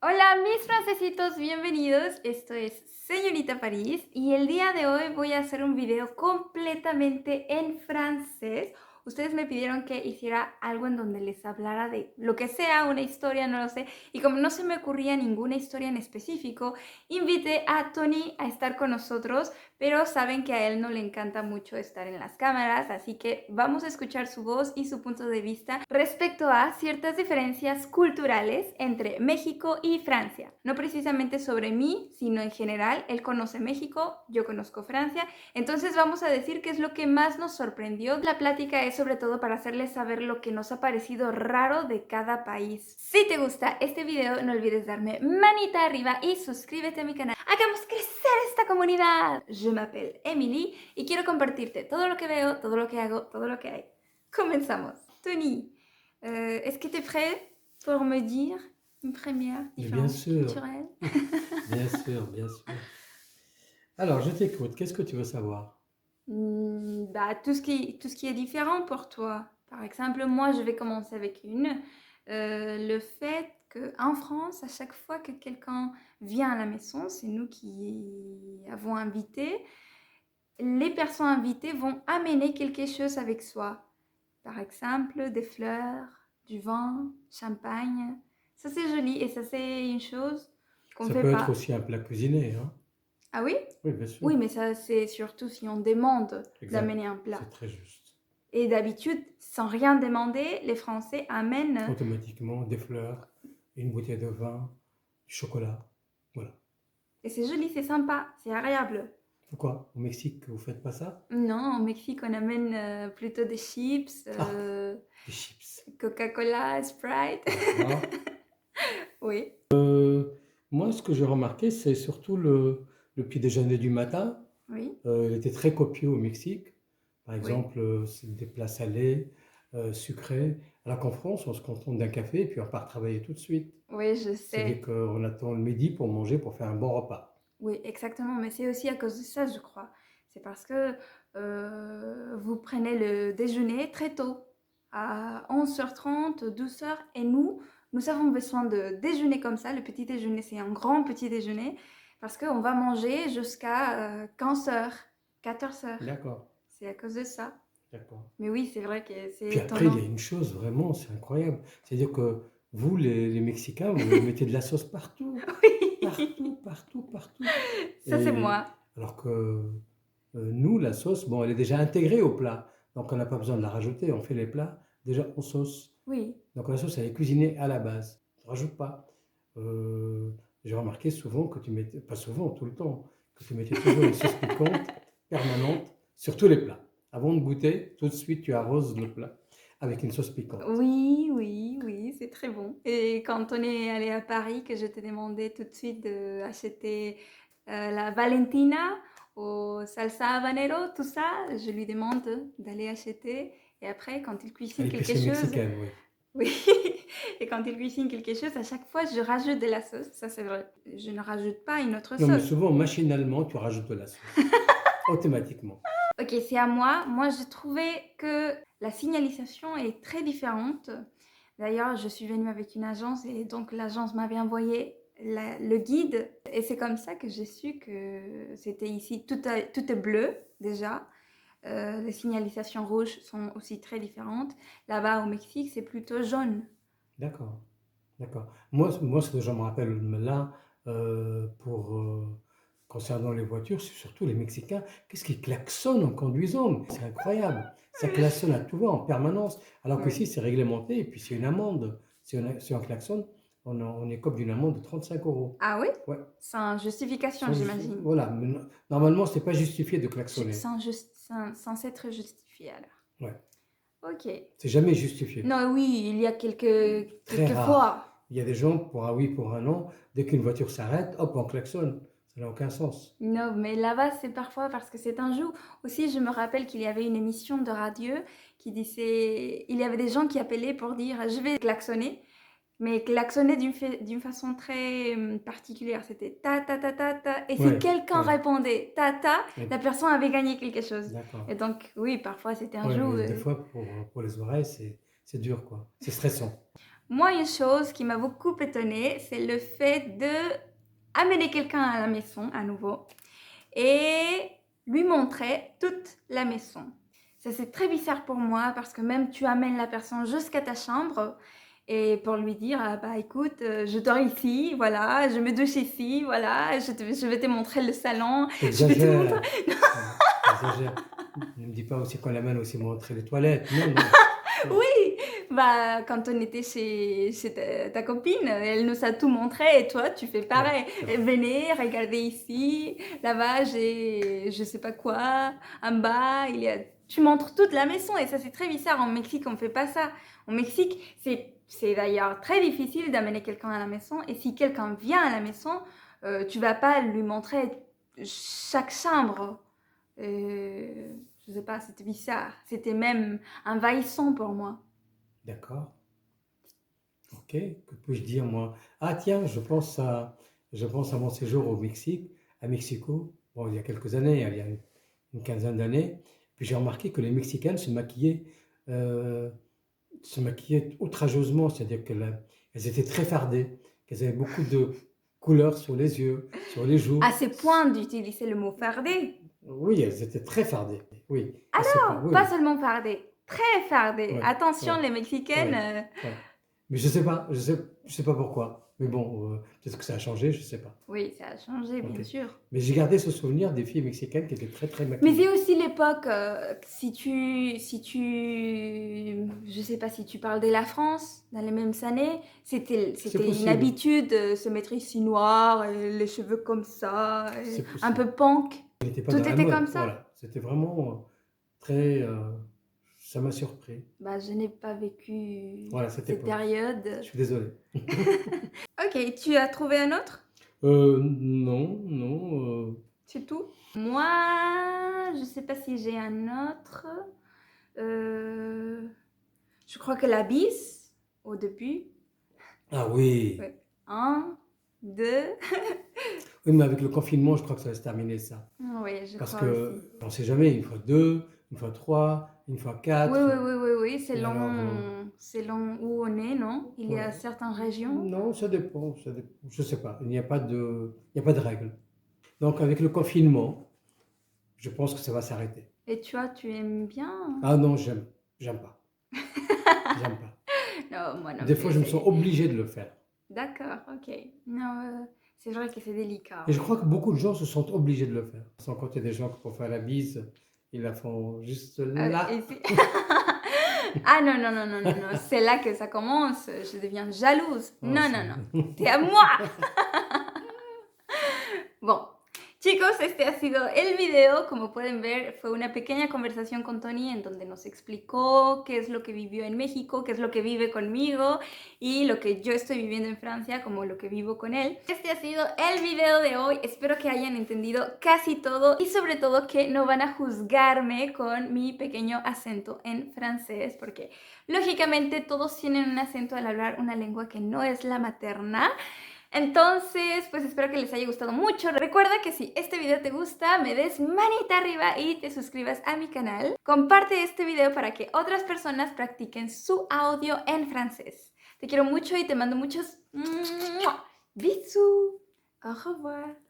Hola mis francesitos, bienvenidos. Esto es Señorita París y el día de hoy voy a hacer un video completamente en francés. Ustedes me pidieron que hiciera algo en donde les hablara de lo que sea, una historia, no lo sé. Y como no se me ocurría ninguna historia en específico, invité a Tony a estar con nosotros, pero saben que a él no le encanta mucho estar en las cámaras, así que vamos a escuchar su voz y su punto de vista respecto a ciertas diferencias culturales entre México y Francia. No precisamente sobre mí, sino en general. Él conoce México, yo conozco Francia, entonces vamos a decir qué es lo que más nos sorprendió. La plática es sobre todo para hacerles saber lo que nos ha parecido raro de cada país. Si te gusta este video, no olvides darme manita arriba y suscríbete a mi canal. ¡Hagamos crecer esta comunidad! Je m'appelle Emily y quiero compartirte todo lo que veo, todo lo que hago, todo lo que hay. Comenzamos. Tony, est-ce que tu es prêt pour me dire une première Mais bien différence sûr, culturelle? bien sûr, bien sûr. Alors, je t'écoute. Qu'est-ce que tu veux savoir? Bah, tout ce qui est différent pour toi. Par exemple, moi, je vais commencer avec une. Le fait qu'en France, à chaque fois que quelqu'un vient à la maison, c'est nous qui avons invité, les personnes invitées vont amener quelque chose avec soi. Par exemple, des fleurs, du vin, champagne. Ça, c'est joli et ça, c'est une chose qu'on ne Ça fait peut être pas. aussi un plat cuisiné, hein? Ah oui? Oui, bien sûr. Oui, mais ça, c'est surtout si on demande Exact. d'amener un plat. C'est très juste. Et d'habitude, sans rien demander, les Français amènent. Automatiquement, des fleurs, une bouteille de vin, du chocolat. Voilà. Et c'est joli, c'est sympa, c'est agréable. Pourquoi? Au Mexique, vous faites pas ça? Non, au Mexique, on amène plutôt des chips, Ah, des chips. Coca-Cola, Sprite. D'accord. Oui, Moi, ce que j'ai remarqué, c'est surtout le petit déjeuner du matin. oui. Il était très copieux au Mexique. Par Oui, exemple, c'est des plats salés, sucrés. Alors qu'en France, on se contente d'un café et puis on part travailler tout de suite. oui, je C'est-à-dire sais. qu'on attend le midi pour manger, pour faire un bon repas. Oui, exactement. Mais c'est aussi à cause de ça, je crois. C'est parce que vous prenez le déjeuner très tôt, à 11h30, 12h. Et nous avons besoin de déjeuner comme ça. Le petit déjeuner, c'est un grand petit déjeuner. Parce qu'on va manger jusqu'à 15h, 14h. D'accord, C'est à cause de ça. d'accord. Mais oui, c'est vrai que c'est Puis après, il y a étonnant. une chose vraiment, c'est incroyable. C'est-à-dire que vous, les Mexicains, vous mettez de la sauce partout, Oui, partout, partout, partout. ça c'est Et moi. alors que nous, la sauce, bon, elle est déjà intégrée au plat. Donc on n'a pas besoin de la rajouter. On fait les plats déjà en sauce. Oui. Donc la sauce, elle est cuisinée à la base. On ne rajoute pas. Euh, j'ai remarqué souvent que tu mettais, pas souvent, tout le temps, que tu mettais toujours une sauce piquante permanente sur tous les plats. Avant de goûter, tout de suite, tu arroses le plat avec une sauce piquante. Oui, oui, oui, c'est très bon. Et quand on est allé à Paris, que je t'ai demandé tout de suite d'acheter la Valentina au salsa habanero, tout ça, je lui demande d'aller acheter. Et après, quand il À cuisine quelque l'épicerie chose, mexicaine, oui. oui, et quand il cuisine quelque chose, à chaque fois, je rajoute de la sauce. Ça, c'est vrai. Je ne rajoute pas une autre Non, mais sauce. souvent, machinalement, tu rajoutes de la sauce. Automatiquement. Ok, c'est à moi. Moi, j'ai trouvé que la signalisation est très différente. D'ailleurs, je suis venue avec une agence et donc l'agence m'avait envoyé le guide. Et c'est comme ça que j'ai su que c'était ici. Tout est bleu déjà. Les signalisations rouges sont aussi très différentes. Là-bas, au Mexique, c'est plutôt jaune. D'accord. D'accord. Moi, ce que je me rappelle là, concernant les voitures, c'est surtout les Mexicains. Qu'est-ce qu'ils klaxonnent en conduisant? C'est incroyable. Ça klaxonne à tout va en permanence. Alors Oui. qu'ici, c'est réglementé et puis c'est une amende. Si on klaxonne, on écope d'une amende de 35 euros. Ah oui? Ouais. Sans justification, j'imagine. Voilà. Mais normalement, c'est pas justifié de klaxonner. Sans être justifié alors. Ouais. Ok. C'est jamais justifié. Non, oui, il y a Très quelques rare. fois. Il y a des gens, pour un oui, pour un non, dès qu'une voiture s'arrête, hop, on klaxonne. Ça n'a aucun sens. Non, mais là-bas, c'est parfois parce que c'est un jeu. Aussi, je me rappelle qu'il y avait une émission de radio qui disait... Il y avait des gens qui appelaient pour dire «Je vais klaxonner», mais klaxonner d'une façon très particulière. C'était «ta ta ta ta ta». Et si Ouais, quelqu'un ouais. répondait «ta ta», Ouais. la personne avait gagné quelque chose. D'accord. Et donc, oui, parfois, c'était un Ouais, jeu. mais des fois, pour les oreilles, c'est dur, quoi. C'est stressant. Moi, une chose qui m'a beaucoup étonnée, c'est le fait de amener quelqu'un à la maison à nouveau et lui montrer toute la maison. Ça, c'est très bizarre pour moi parce que même tu amènes la personne jusqu'à ta chambre et pour lui dire, ah, bah écoute, je dors ici, voilà, je me douche ici, voilà, je vais te montrer le salon, je vais te montrer... T'exagères. T'exagères. Ne me dis pas aussi qu'on l'amène aussi montrer les toilettes. Non, non. Oui, bah quand on était chez ta copine, elle nous a tout montré et toi tu fais pareil. Ouais. Venez, regardez ici, là-bas j'ai je sais pas quoi, en bas il y a... Tu montres toute la maison et ça c'est très bizarre. En Mexique on fait pas ça. En Mexique c'est d'ailleurs très difficile d'amener quelqu'un à la maison et si quelqu'un vient à la maison, tu vas pas lui montrer chaque chambre. Je sais pas, c'était bizarre. C'était même envahissant pour moi. D'accord. Ok. Que puis-je dire, moi? Ah, tiens, je pense à mon séjour au Mexique, à Mexico. Bon, il y a quelques années, il y a une quinzaine d'années. Puis j'ai remarqué que les Mexicaines euh, se maquillaient outrageusement, c'est-à-dire qu'elles étaient très fardées, qu'elles avaient beaucoup de couleurs sur les yeux, sur les joues. À ce point d'utiliser le mot fardé. Oui, elles étaient très fardées. Oui, à ce point. Alors, Oui, pas oui. seulement fardé, très fardé. Ouais, Attention, ouais, les Mexicaines. ouais, ouais. Mais je sais pas pourquoi. Mais bon, peut-être que ça a changé, je sais pas. Oui, ça a changé, Ok. bien sûr. Mais j'ai gardé ce souvenir des filles mexicaines qui étaient très très Mais c'est maquillées. aussi l'époque, je sais pas si tu parles de la France, dans les mêmes années, C'est c'était une possible, habitude de se mettre ici noir, et les cheveux comme ça, c'est un possible. peu punk. Elle n'était pas Tout dans la était comme mode, ça. voilà. C'était vraiment très. Ça m'a surpris. Bah, je n'ai pas vécu Voilà, cette cette époque. période. Je suis désolé. Ok, tu as trouvé un autre? Non, non. C'est tout? Moi, je sais pas si j'ai un autre. Euh, je crois que la bise, au début. Ah oui. Ouais. Un, deux. Oui, mais avec le confinement, je crois que ça va se terminer ça. Oui, je Parce crois aussi. que on ne sait jamais, une fois deux, une fois trois, une fois Oui, quatre. oui, oui, oui, oui, Et alors, selon où on est, non? Il y a ouais. certaines régions. Non, ça dépend, ça dépend. Je sais pas, il n'y a pas de règle. Donc avec le confinement, je pense que ça va s'arrêter. Et toi, tu aimes bien? Ah non, j'aime pas, j'aime pas. Non, moi non Des plus. fois, je me sens obligé de le faire. D'accord, ok. Non, c'est vrai que c'est délicat. Et je crois que beaucoup de gens se sentent obligés de le faire. Sans compter des gens qui pour faire la bise, ils la font juste là. Ah non, non, non, non, non, non, c'est là que ça commence. Je deviens jalouse. Oh, Non, non, non. T'es à moi. Bon, chicos, este ha sido el video. Como pueden ver, fue una pequeña conversación con Tony en donde nos explicó qué es lo que vivió en México, qué es lo que vive conmigo y lo que yo estoy viviendo en Francia, como lo que vivo con él. Este ha sido el video de hoy. Espero que hayan entendido casi todo y sobre todo que no van a juzgarme con mi pequeño acento en francés, porque lógicamente todos tienen un acento al hablar una lengua que no es la materna. Entonces, pues espero que les haya gustado mucho. Recuerda que si este video te gusta, me des manita arriba y te suscribas a mi canal. Comparte este video para que otras personas practiquen su audio en francés. Te quiero mucho y te mando muchos bisous. Au revoir.